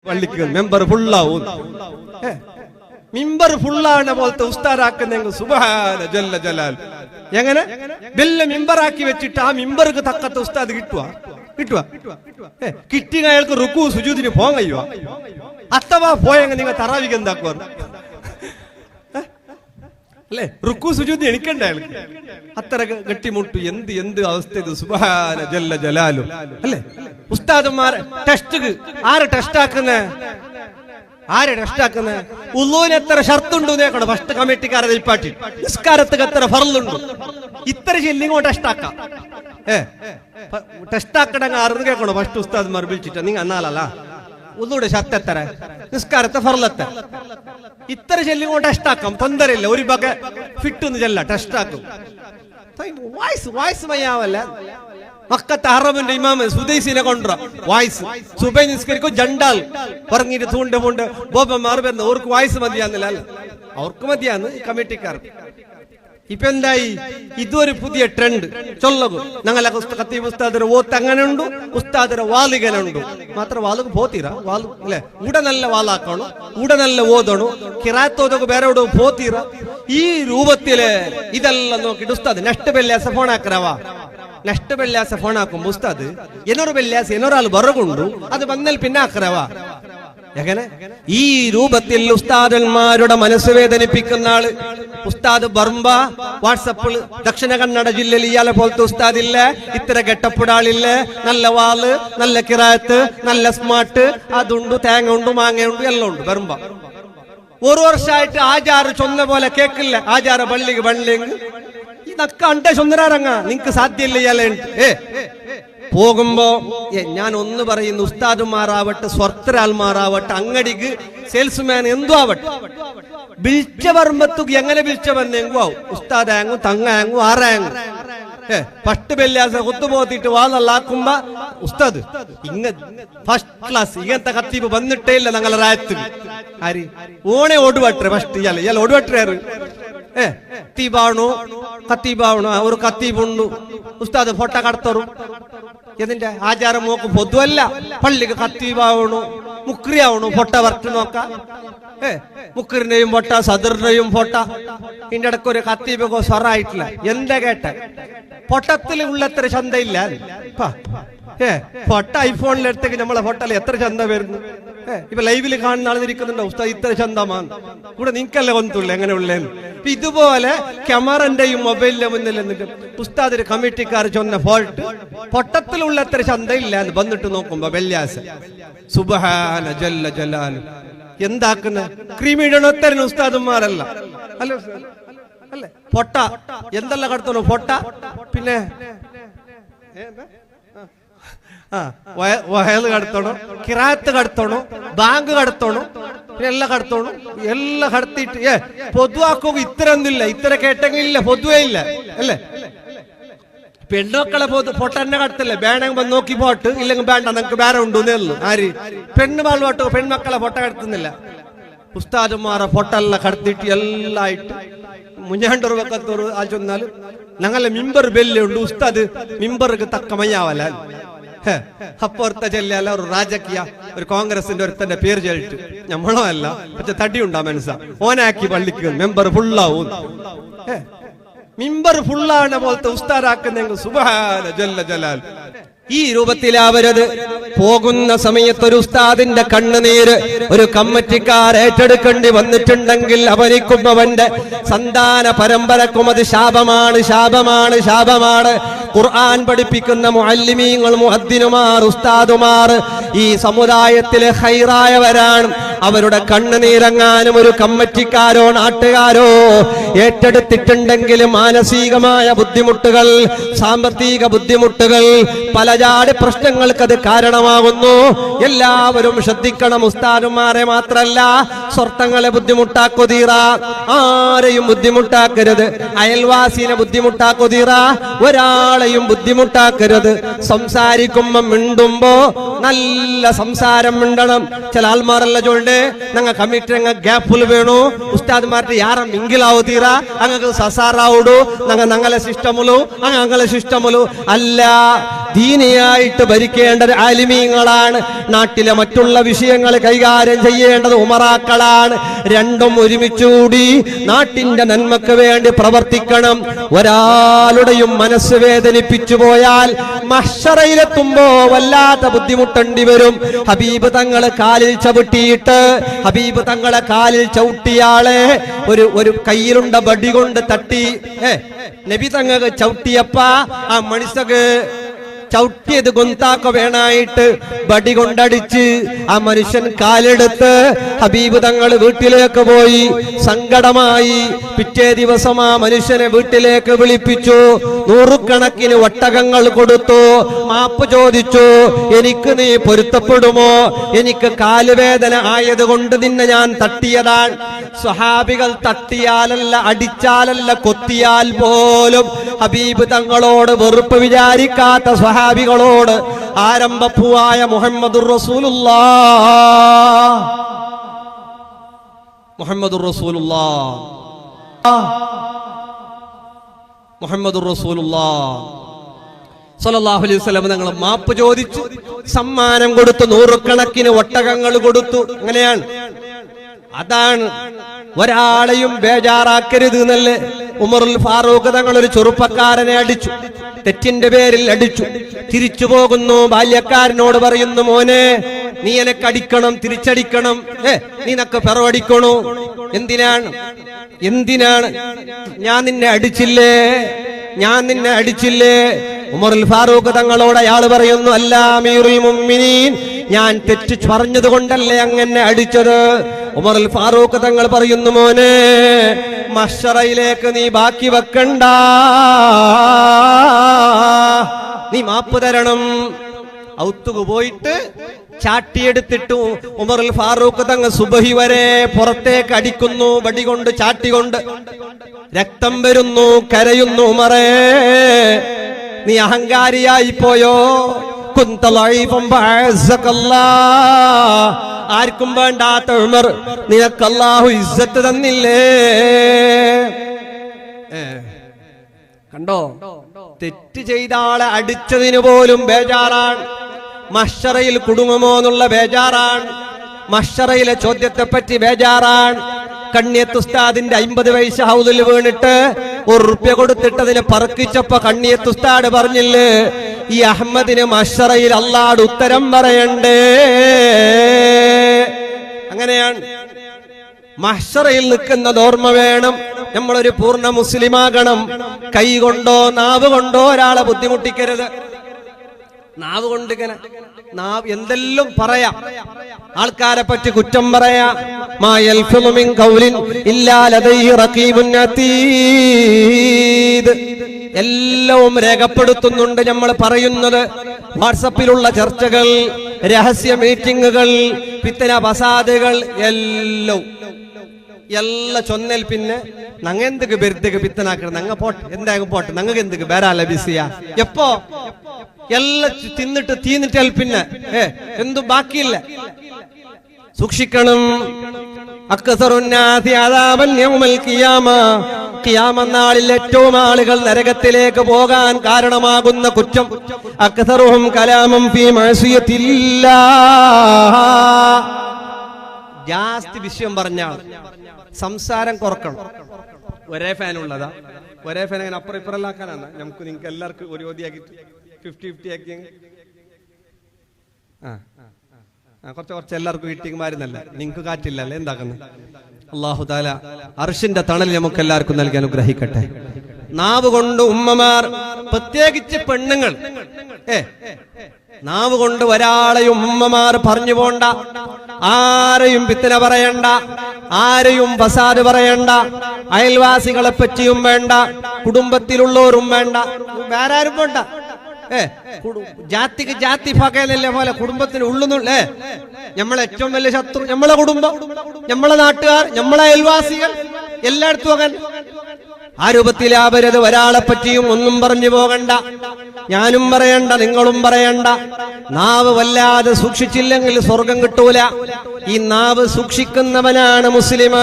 പള്ളിക്ക് മെമ്പർ ഫുള്ളാവും. മിമ്പർ ഫുള്ളാവുന്ന പോലത്തെ ഉസ്താദാക്കുന്ന സുബ്ഹാന ജല്ല ജലാൽ. എങ്ങനെ വലിയ മിമ്പറാക്കി വെച്ചിട്ട് ആ മിമ്പർക്ക് തക്കത്ത ഉസ്താദ് കിട്ടിയ അയാൾക്ക് റുക്കു സുജൂദിന് പോകാൻ കഴിയുക? അഥവാ പോയെങ്കിൽ നിങ്ങൾ തറാവിക്ക് എന്താക്കുവാർ അല്ലെ? റുക്കു സുജൂദ് എണിക്കണ്ട അയാൾക്ക്. അത്ര ഗട്ടിമുട്ടു. എന്ത് അവസ്ഥ ഇത്! സുബ്ഹാന ജല്ല ജലാലു അല്ലെ? ഉസ്താദന്മാരെ ടെസ്റ്റ് ആരെ ടെസ്റ്റ് ആക്കുന്നത്? ഉള്ളൂന് എത്ര ഷർത്തുണ്ട് നേക്കണം ഫസ്റ്റ് കമ്മിറ്റിക്കാരെ നെയ്പാട്ടി. നിസ്കാരത്തിന് എത്ര ഫർളുണ്ട്? ഇത്ര ചെല്ലിങ്ങോ ടെസ്റ്റ് ആക്കാം. ടെസ്റ്റ് ആക്കണങ്ങ അറിഞ്ഞു കേൾക്കണോ ഫസ്റ്റ് ഉസ്താദ്മാർ വിളിച്ചിട്ട്? നിങ്ങൾ എന്നാലല്ല ഉള്ളൂടെ ഷർത്ത് എത്ര, നിസ്കാരത്തെ ഫർളത്തെ ഇത്ര ചെല്ലിങ്ങോ ടെസ്റ്റ് ആക്കാം. തൊന്തരയില്ല. ഒരു ബക ഫിറ്റ് ചെല്ല ടെസ്റ്റ് ആക്കും. വായ്സ് മയ്യാവല്ല. മക്കത്തെ ഹറമിന്റെ ഇമാമ സുദൈസിനെ കൊണ്ടുവരാ വായ്സ് സുബൈ നിസ്കരിക്കും ജണ്ടാൽ പറഞ്ഞിട്ട് തൂണ്ട് ബോബന്മാർ വരുന്ന അവർക്ക് വായ്സ് മതിയാന്നില്ല. അവർക്ക് മതിയാന്ന് കമ്മിറ്റിക്കാർ. ഇപ്പൊ എന്തായി? ഇതൊരു പുതിയ ട്രെൻഡ് ചൊല്ലകു. ഞങ്ങളെ ഖത്തീബ് ഉസ്താദിന്റെ ഓത്ത് അങ്ങനെ ഉണ്ട്, ഉസ്താദിന്റെ വാലികനുണ്ട്. മാത്രം വാലുക്ക് പോത്തീരാ വാല് അല്ലെ? ഇവിടെ നല്ല വാലാക്കണം, ഇവിടെ നല്ല ഓതണു, കിറാത്തോതൊക്കെ വേറെ എവിടെ പോത്തീരാ. ഈ രൂപത്തില് ഇതെല്ലാം നോക്കിട്ട് ഉസ്താദ് നെക്സ്റ്റ് വെള്ളിയാഴ്ച ഫോൺ ആക്കറാവാ. നെക്സ്റ്റ് വെള്ളിയാഴ്ച ഫോൺ ആക്കും ഉസ്താദ് എന്നൊരു വെള്ളിയാഴ്ച എന്നൊരാൾ ബറകുണ്ടു, അത് വന്നാൽ പിന്നെ ആക്കറാവാ. എങ്ങനെ ഈ രൂപത്തിൽ ഉസ്താദന്മാരുടെ മനസ്സ് വേദനിപ്പിക്കുന്ന ആള് ഉസ്താദ് ബർമ്പ വാട്സപ്പിൽ ദക്ഷിണ കന്നഡ ജില്ലയിൽ ഇയാളെ പോലത്തെ ഉസ്താദില്ല, ഇത്ര ഗെട്ടപ്പെടാളില്ല, നല്ല വാള്, നല്ല കിറാത്ത്, നല്ല സ്മാർട്ട്, അതുണ്ട്, തേങ്ങ ഉണ്ട്, മാങ്ങയുണ്ട്, എല്ലാം ഉണ്ട്. ബർമ്പ ഒരു വർഷമായിട്ട് ആചാറ് ചൊന്ന പോലെ കേക്കില്ല. ആചാര പള്ളിക്ക് പള്ളിയെങ്കിൽ ഇതൊക്കെ അണ്ടേ ചൊന്നരാറങ്ങ നിങ്ങക്ക് സാധ്യല്ല ഇയാളെ. പോകുമ്പോ ഞാൻ ഒന്ന് പറയുന്നു, ഉസ്താദുമാറാവട്ടെ, സ്വർത്തരാൽമാറാവട്ടെ, അങ്ങടിക്ക് സെയിൽസ്മാൻ എന്തോ ആവട്ടെ, വിളിച്ച പറമ്പത്തുക്ക് എങ്ങനെ വിളിച്ച വന്നെങ്കും ആവും. ഉസ്താദാങ്ങും തങ്ങാങ്ങും ആറാങ്ങും ഫസ്റ്റ് വെള്ളിയാഴ്ച കുത്തുപോത്തിട്ട് വാളല്ലാക്കുമ്പോ ഉസ്താദ് ഫസ്റ്റ് ക്ലാസ് ഇങ്ങനത്തെ കത്തീബ് വന്നിട്ടേ ഇല്ല ഞങ്ങളെ രായത്തിന്. ആര് ഓണെ ഓടുവട്ടെ ഫസ്റ്റ് ഇയാൾ ഓടുവട്ടെ കത്തീബാവണോ ഒരു കത്തീബുണ്ടു ഉസ്താദ് ഫോട്ടോ കടത്തറും. ഇതിന്റെ ആചാരം നോക്ക് പൊതുവല്ല. പള്ളിക്ക് കത്തീബാവണു, മുക്രിയാവണു, ഫോട്ടോ വരട്ട് നോക്കാം. മുക്രിന്റെയും ഫോട്ടോ, സദറിന്റെയും ഫോട്ടോ. ഇതിന്റെ ഇടയ്ക്ക് ഒരു കത്തീബൊക്കെ സ്വറായിട്ടില്ല. എന്താ കേട്ട പൊട്ടത്തിൽ ഉള്ളത്ര ചന്തയില്ല. ഫോട്ടോ ഐഫോണിലെടുത്തേക്ക് നമ്മളെ ഫോട്ടോയിൽ എത്ര ചന്ത വരുന്നു. ഇപ്പൊ ലൈവില് കാണുന്ന ആളിരിക്കുന്നുണ്ടോ ഉസ്താദ് ഇത്ര ചന്തമാണ് കൂടെ നിങ്ങൾക്കല്ലേ കൊന്നുള്ളൂ എങ്ങനെ ഉള്ളേന്ന്. ഇതുപോലെ ക്യാമറന്റെയും മൊബൈലിന്റെ മുന്നിൽ എന്നിട്ട് ഉസ്താദിന്റെ കമ്മിറ്റിക്കാർ ചൊന്ന ഫോൾട്ട് പൊട്ടത്തിലുള്ള എത്ര ചന്തയില്ല എന്ന് വന്നിട്ട് നോക്കുമ്പോ വെള്ളിയാഴ്ച. സുബ്ഹാന ജല്ല ജലാലു. എന്താക്കുന്ന ക്രീമിടണൊത്തരന് ഉസ്താദന്മാരല്ല അല്ലേ? അല്ലേ പൊട്ട എന്തെല്ലാം കടത്തണോ? പൊട്ട പിന്നെ വയല് കടത്തണം, കിറാത്ത് കടത്തണം, ബാങ്ക് കടത്തണം, എല്ലാം കടത്തണം. എല്ലാം കടത്തിയിട്ട് പൊതുവാക്കുക ഇത്ര ഒന്നുമില്ല. ഇത്ര കേട്ടെങ്കിലില്ല, പൊതുവേ ഇല്ല അല്ലേ? പെണ്ണുമക്കളെ പൊട്ടന്നെ കടത്തില്ല. വേണമെങ്കിൽ നോക്കി പോട്ട്, ഇല്ലെങ്കിൽ വേണ്ട നമുക്ക് വേറെ ഉണ്ടെന്നേ ഉള്ളൂ. ആര് പെണ്ണ് പാൽവാട്ടോ പെൺമക്കളെ പൊട്ട കടത്തുന്നില്ല. ഉസ്താദുമാരെ പൊട്ടെല്ലാം കടത്തിയിട്ട് എല്ലായിട്ട് മുഞ്ഞാണ്ടൊരു വെക്കത്തോറ് ആ ചൊന്നാല് ഞങ്ങളെ മിമ്പർ ബെല്ലുണ്ട്. ഉസ്താദ് മിമ്പർക്ക് തക്ക മയ്യാവല്ല. അപ്പുറത്തെ ചെല്ലാല ഒരു രാജകീയ ഒരു കോൺഗ്രസിന്റെ ഒരുത്തന്റെ പേര് ചൊല്ലിട്ട് നമ്മളോ അല്ല, പക്ഷെ തടിയുണ്ടാ മനസ്സാ ഓനാക്കി പള്ളിക്ക് മെമ്പർ ഫുള്ളാവും. മിമ്പർ ഫുള്ളാവുന്ന പോലത്തെ ഉസ്താദാക്കുന്ന സുബ്ഹാന ജല്ല ജലാൽ. ഈ രൂപത്തിലാവരുത്. പോകുന്ന സമയത്ത് ഒരു ഉസ്താദിന്റെ കണ്ണുനീര് ഒരു കമ്മിറ്റിക്കാർ ഏറ്റെടുക്കേണ്ടി വന്നിട്ടുണ്ടെങ്കിൽ അവനിക്കുമ്പവന്റെ സന്താന പരമ്പരക്കും അത് ശാപമാണ്, ശാപമാണ്, ശാപമാണ്. ഖുർആൻ പഠിപ്പിക്കുന്ന മുഅല്ലിമീങ്ങൾ, മുഅദ്ദിനുമാർ, ഉസ്താദുമാർ ഈ സമുദായത്തിലെ ഖൈറായവരാണ്. അവരുടെ കണ്ണുനീരങ്ങാനും ഒരു കമ്മിറ്റിക്കാരോ നാട്ടുകാരോ ഏറ്റെടുത്തിട്ടുണ്ടെങ്കിൽ മാനസികമായ ബുദ്ധിമുട്ടുകൾ, സാമ്പത്തിക ബുദ്ധിമുട്ടുകൾ, പലജാതി പ്രശ്നങ്ങൾക്ക് അത് കാരണമാകുന്നു. എല്ലാവരും ശ്രദ്ധിക്കണം. ഉസ്താദുമാരെ മാത്രല്ല, സ്വർത്തങ്ങളെ ബുദ്ധിമുട്ടാക്കൊതീറ, ആരെയും ബുദ്ധിമുട്ടാക്കരുത്. അയൽവാസിനെ ബുദ്ധിമുട്ടാക്കൊതീറ, ഒരാളെയും ബുദ്ധിമുട്ടാക്കരുത്. സംസാരിക്കുമ്പോ മിണ്ടുമ്പോ നല്ല സംസാരം മിണ്ടണം. ചില ആൾമാരല്ല ചൊല്ലുണ്ട് ഞങ്ങൾ കമ്മിറ്റി ഞങ്ങൾ ഗ്യാപ്പിൽ വേണു ഉസ്താദ്മാരുടെ യാറ മിങ്കിലാവു തീറ അങ്ങക്ക് സസാറാവുടു ഞങ്ങളെ സിസ്റ്റമുലു അങ്ങനെ സിസ്റ്റമുലു അല്ല. ദീനിയായിട്ട് ഭരിക്കേണ്ടത് ആലിമീങ്ങളാണ്. നാട്ടിലെ മറ്റുള്ള വിഷയങ്ങൾ കൈകാര്യം ചെയ്യേണ്ടത് ഉമറാക്കളാണ്. രണ്ടും ഒരുമിച്ചുകൂടി നാട്ടിന്റെ നന്മക്ക് വേണ്ടി പ്രവർത്തിക്കണം. ഒരാളുടെയും മനസ്സ് വേദനിപ്പിച്ചു പോയാൽ മഹ്ശറയിലെത്തുമ്പോ വല്ലാത്ത ബുദ്ധിമുട്ടേണ്ടി വരും. ഹബീബ് തങ്ങള് കാലിൽ ചവിട്ടിയിട്ട് ഹബീബ് തങ്ങളെ കാലിൽ ചവിട്ടിയാളെ ഒരു കയ്യിലുണ്ട ബടി കൊണ്ട് തട്ടി നബി തങ്ങൾക്ക് ചവിട്ടിയപ്പ ആ മനുഷ്യക്ക് ചവിട്ടിയത് ഗൊന്താക്ക വേണായിട്ട് ബടി കൊണ്ടടിച്ച് ആ മനുഷ്യൻ കാലെടുത്ത് ഹബീബ് തങ്ങൾ വീട്ടിലേക്ക് പോയി. സങ്കടമായി. പിറ്റേ ദിവസം ആ മനുഷ്യനെ വീട്ടിലേക്ക് വിളിപ്പിച്ചു. 100 കണക്കിന് ഒട്ടകങ്ങൾ കൊടുത്തു. മാപ്പ് ചോദിച്ചു. എനിക്ക് നീ പൊരുത്തപ്പെടുമോ? എനിക്ക് കാലുവേദന ആയതുകൊണ്ട് നിന്നെ ഞാൻ തട്ടിയതാണ്. സ്വഹാബികൾ തട്ടിയാലല്ല, അടിച്ചാലല്ല, കൊത്തിയാൽ പോലും ഹബീബ് തങ്ങളോട് വെറുപ്പ് വിചാരിക്കാത്ത സ്വഹാബികളോട് ആരംഭപ്പൂവായ മുഹമ്മദുർ റസൂലുള്ളാഹ് മുഹമ്മദുർ റസൂലുള്ളാഹ് മുഹമ്മദുർ റസൂലുള്ളാഹ് സ്വല്ലല്ലാഹു അലൈഹി വസല്ലം തങ്ങൾ മാപ്പ് ചോദിച്ചു. സമ്മാനം കൊടുത്തു. 100 കണക്കിന് ഒട്ടകങ്ങൾ കൊടുത്തു. അങ്ങനെയാണ്. അതാണ് ഒരാളെയും ബേജാറാക്കരുത് എന്നല്ലേ ഉമറുൽ ഫാറൂഖ് തങ്ങൾ ഒരു ചെറുപ്പക്കാരനെ അടിച്ചു. തെറ്റിന്റെ പേരിൽ അടിച്ചു. തിരിച്ചു പോകുന്നു. ബാല്യക്കാരനോട് പറയുന്നു, മോനെ നീ എനക്ക് അടിക്കണം, തിരിച്ചടിക്കണം. നീനക്ക് പെറവടിക്കണോ? എന്തിനാണ്? ഞാൻ നിന്നെ അടിച്ചില്ലേ? ഉമറുൽ ഫാറൂഖ് തങ്ങളോട് അയാൾ പറയുന്നു, അല്ല അമീറുൽ മുഅ്മിനീൻ, ഞാൻ തെറ്റ് പറഞ്ഞത് കൊണ്ടല്ലേ അങ്ങനെ അടിച്ചത്. ഉമറുൽ ഫാറൂഖ് തങ്ങൾ പറയുന്നു, മോനെ മഹ്ശറയിലേക്ക് നീ ബാക്കി വെക്കണ്ട, നീ മാപ്പ് തരണം. ഔത്തുകു പോയിട്ട് ചാട്ടിയെടുത്തിട്ടു ഉമറുൽ ഫാറൂഖ് തങ്ങൾ സുബഹി വരെ പുറത്തേക്ക് അടിക്കുന്നു. വടികൊണ്ട് ചാട്ടികൊണ്ട് രക്തം വരുന്നു. കരയുന്നു. ഉമറേ, നീ അഹങ്കാരിയായി പോയോ? ആർക്കും വേണ്ടാത്ത ഉമർ, നിനക്ക് അല്ലാഹു ഇസ്സത്ത് തന്നില്ലേ? കണ്ടോ? തെറ്റ് ചെയ്ത ആളെ അടിച്ചതിന് പോലും ബേജാറാണ്. മഹ്ശറയിൽ കുടുങ്ങുമോ എന്നുള്ള ബേജാറാണ്. മഹ്ശറയിലെ ചോദ്യത്തെ പറ്റി ബേജാറാണ്. കണ്ണിയത്ത് ഉസ്താദിന്റെ 50 വയസ്സ് ഹൗദിൽ വീണിട്ട് 1 റുപ്യ കൊടുത്തിട്ട് അതിനെ പറക്കിച്ചപ്പോ കണ്ണിയത്ത് ഉസ്താദ് പറഞ്ഞില്ലേ, ഈ അഹമ്മദിന് മഹ്ശറയിൽ അല്ലാഹുവോട് ഉത്തരം പറയണ്ടേ? അങ്ങനെയാണ്. മഹ്ശറയിൽ നിൽക്കുന്നത് ഓർമ്മ വേണം. നമ്മളൊരു പൂർണ്ണ മുസ്ലിമാകണം. കൈ കൊണ്ടോ നാവ് കൊണ്ടോ ഒരാളെ ബുദ്ധിമുട്ടിക്കരുത്. നാവ് കൊണ്ട് ഇങ്ങനെ എന്തെല്ലാം പറയാം, ആൾക്കാരെ പറ്റി കുറ്റം പറയാം. മാ യൽഫിളു മിൻ ഖൗലിൻ ഇല്ലാ ലദൈഹി റഖീബുൻ അതീദ്. എല്ലാം രേഖപ്പെടുത്തുന്നുണ്ട് നമ്മൾ പറയുന്നത്. വാട്സപ്പിലുള്ള ചർച്ചകൾ, രഹസ്യ മീറ്റിങ്ങുകൾ, ഫിത്ന ഫസാദുകൾ എല്ലാം ചൊന്നൽ. പിന്നെ നങ്ങ എന്തൊക്കെ ബെരുത്തേക്ക് പിത്തനാക്കണം? നങ്ങ പോട്ടെ, എന്തായാലും പോട്ടെ, നങ്ങൾക്ക് എന്തൊക്കെ ബേരാല ബിസിയാ? എപ്പോ എല്ലാം തിന്നിട്ട് തീന്നിട്ടാൽ പിന്നെ എന്തും ബാക്കിയില്ല. സൂക്ഷിക്കണം. ഖിയാമനാളിൽ ഏറ്റവും ആളുകൾ നരകത്തിലേക്ക് പോകാൻ കാരണമാകുന്ന കുറ്റം അക്സറുഹും കലാമം ഫീ മഅസിയത്തില്ലാഹ്. ജാസ്തി വിഷയം പറഞ്ഞാൽ സംസാരം കുറക്കണം. ഒരേ ഫാൻ ഉള്ളതാ, ഒരേ ഫാൻ അങ്ങനെ അപ്പുറം ഇപ്പുറല്ലാക്കാനാണ്. നമുക്ക് നിങ്ങൾക്ക് എല്ലാവർക്കും ഒരു ഓതിയാക്കിട്ട് 50-50 ആക്കി കുറച്ച് എല്ലാവർക്കും വീട്ടിമാരുന്നല്ല, നിങ്ങൾക്ക് കാറ്റില്ലല്ലേ എന്താക്കുന്നത്? അല്ലാഹു തആല അർശിന്റെ തണൽ നമുക്ക് എല്ലാവർക്കും നൽകി അനുഗ്രഹിക്കട്ടെ. നാവ് കൊണ്ട് ഉമ്മമാർ, പ്രത്യേകിച്ച് പെണ്ണുങ്ങൾ, നാവ് കൊണ്ട് ഒരാളെയും ഉമ്മമാർ പറഞ്ഞു പോണ്ട. ആരെയും ഫിത്ന പറയണ്ട, ആരെയും ഫസാദ് പറയണ്ട. അയൽവാസികളെ പറ്റിയും വേണ്ട, കുടുംബത്തിലുള്ളവരും വേണ്ട, വേറെ ആരും വേണ്ട. ജാതിക്ക് ജാതി പകലല്ലേ പോലെ കുടുംബത്തിന് ഉള്ളുന്നുള്ളേ. നമ്മളെ ഏറ്റവും വലിയ ശത്രു നമ്മളെ കുടുംബം, നമ്മളെ നാട്ടുകാർ, നമ്മളെ അയൽവാസികൾ, എല്ലായിടത്തും അങ്ങനെ ആ രൂപത്തിലാവരുത്. ഒരാളെ പറ്റിയും ഒന്നും പറഞ്ഞു പോകണ്ട. ഞാനും പറയണ്ട, നിങ്ങളും പറയണ്ട. നാവ് വല്ലാതെ സൂക്ഷിച്ചില്ലെങ്കിൽ സ്വർഗം കിട്ടൂല. ഈ നാവ് സൂക്ഷിക്കുന്നവനാണ് മുസ്ലിം.